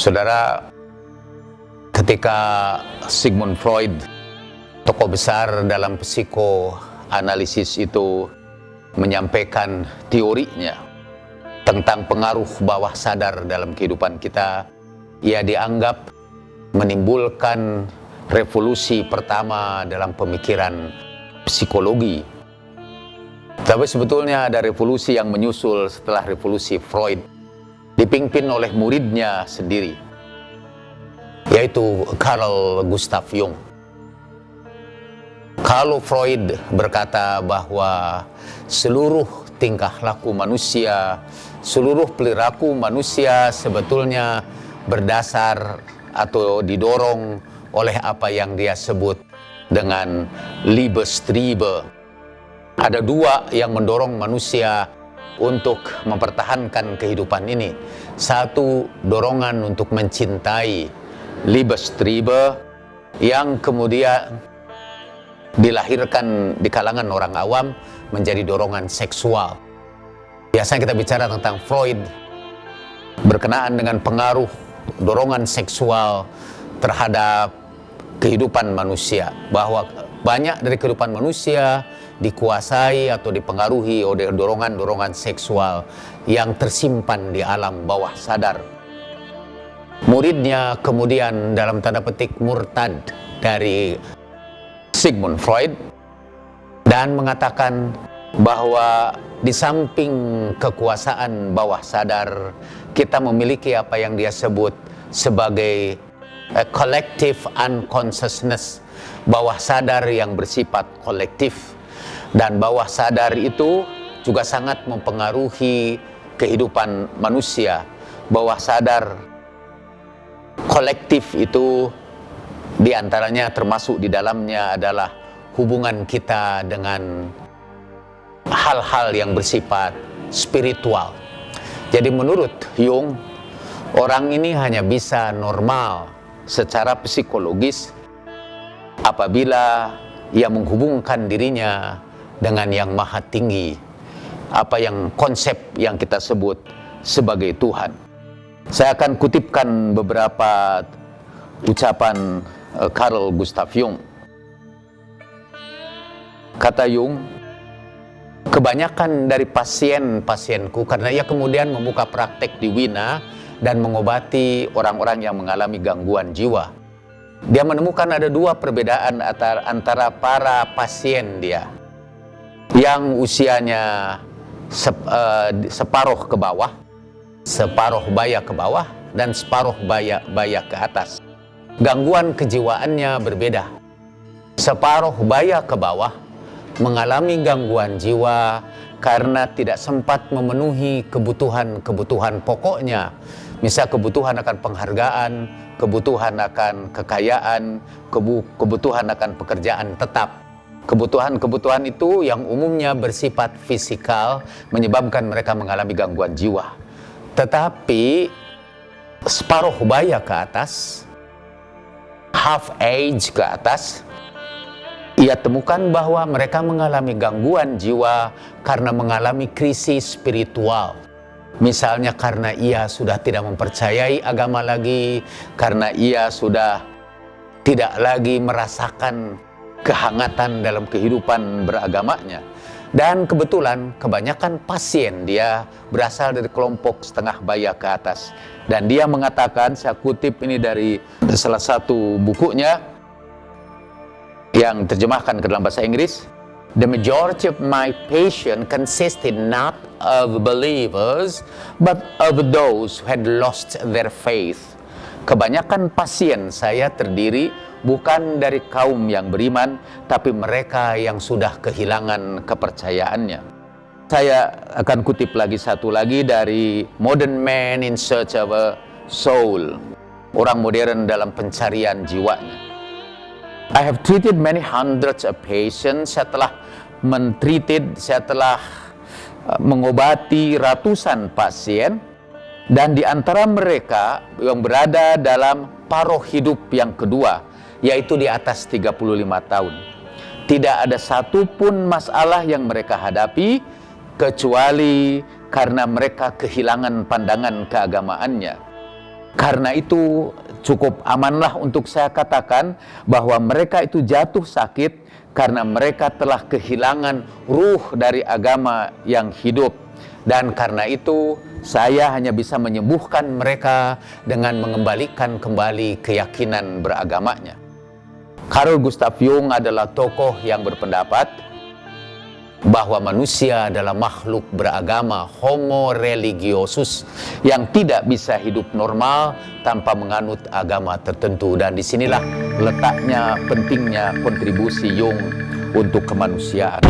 Saudara, ketika Sigmund Freud, tokoh besar dalam psikoanalisis itu, menyampaikan teorinya tentang pengaruh bawah sadar dalam kehidupan kita, ia dianggap menimbulkan revolusi pertama dalam pemikiran psikologi. Tapi sebetulnya ada revolusi yang menyusul setelah revolusi Freud, dipimpin oleh muridnya sendiri, yaitu Carl Gustav Jung. Kalau Freud berkata bahwa seluruh tingkah laku manusia, seluruh perilaku manusia sebetulnya berdasar atau didorong oleh apa yang dia sebut dengan Liebestriebe. Ada dua yang mendorong manusia untuk mempertahankan kehidupan ini. Satu, dorongan untuk mencintai, Liebestriebe, yang kemudian dilahirkan di kalangan orang awam menjadi dorongan seksual. Biasanya kita bicara tentang Freud berkenaan dengan pengaruh dorongan seksual terhadap kehidupan manusia, bahwa banyak dari kehidupan manusia dikuasai atau dipengaruhi oleh dorongan-dorongan seksual yang tersimpan di alam bawah sadar. Muridnya kemudian dalam tanda petik murtad dari Sigmund Freud dan mengatakan bahwa di samping kekuasaan bawah sadar, kita memiliki apa yang dia sebut sebagai collective unconsciousness, bawah sadar yang bersifat kolektif. Dan bawah sadar itu juga sangat mempengaruhi kehidupan manusia. Bawah sadar kolektif itu diantaranya termasuk di dalamnya adalah hubungan kita dengan hal-hal yang bersifat spiritual. Jadi menurut Jung, orang ini hanya bisa normal secara psikologis apabila ia menghubungkan dirinya dengan yang maha tinggi, apa yang konsep yang kita sebut sebagai Tuhan. Saya akan kutipkan beberapa ucapan Carl Gustav Jung. Kata Jung, kebanyakan dari pasien-pasienku, karena ia kemudian membuka praktek di Wina dan mengobati orang-orang yang mengalami gangguan jiwa. Dia menemukan ada dua perbedaan antara para pasien dia, yang usianya separuh ke bawah, separuh baya ke bawah, dan separuh baya ke atas. Gangguan kejiwaannya berbeda. Separuh baya ke bawah mengalami gangguan jiwa karena tidak sempat memenuhi kebutuhan-kebutuhan pokoknya. Misal kebutuhan akan penghargaan, kebutuhan akan kekayaan, kebutuhan akan pekerjaan tetap. Kebutuhan-kebutuhan itu yang umumnya bersifat fisikal menyebabkan mereka mengalami gangguan jiwa. Tetapi separuh baya ke atas, half age ke atas, ia temukan bahwa mereka mengalami gangguan jiwa karena mengalami krisis spiritual. Misalnya karena ia sudah tidak mempercayai agama lagi, karena ia sudah tidak lagi merasakan kehangatan dalam kehidupan beragamanya. Dan kebetulan kebanyakan pasien dia berasal dari kelompok setengah baya ke atas. Dan dia mengatakan, saya kutip ini dari salah satu bukunya yang terjemahkan ke dalam bahasa Inggris, "The majority of my patient consisted not of believers, but of those who had lost their faith." Kebanyakan pasien saya terdiri bukan dari kaum yang beriman, tapi mereka yang sudah kehilangan kepercayaannya. Saya akan kutip lagi satu lagi dari Modern Man in Search of a Soul, orang modern dalam pencarian jiwanya. I have treated many hundreds of patients. Saya telah mengobati ratusan pasien, dan di antara mereka yang berada dalam paruh hidup yang kedua, yaitu di atas 35 tahun. Tidak ada satupun masalah yang mereka hadapi kecuali karena mereka kehilangan pandangan keagamaannya. Karena itu cukup amanlah untuk saya katakan bahwa mereka itu jatuh sakit karena mereka telah kehilangan ruh dari agama yang hidup. Dan karena itu saya hanya bisa menyembuhkan mereka dengan mengembalikan kembali keyakinan beragamanya. Carl Gustav Jung adalah tokoh yang berpendapat bahwa manusia adalah makhluk beragama, homo religiosus, yang tidak bisa hidup normal tanpa menganut agama tertentu. Dan disinilah letaknya pentingnya kontribusi Jung untuk kemanusiaan.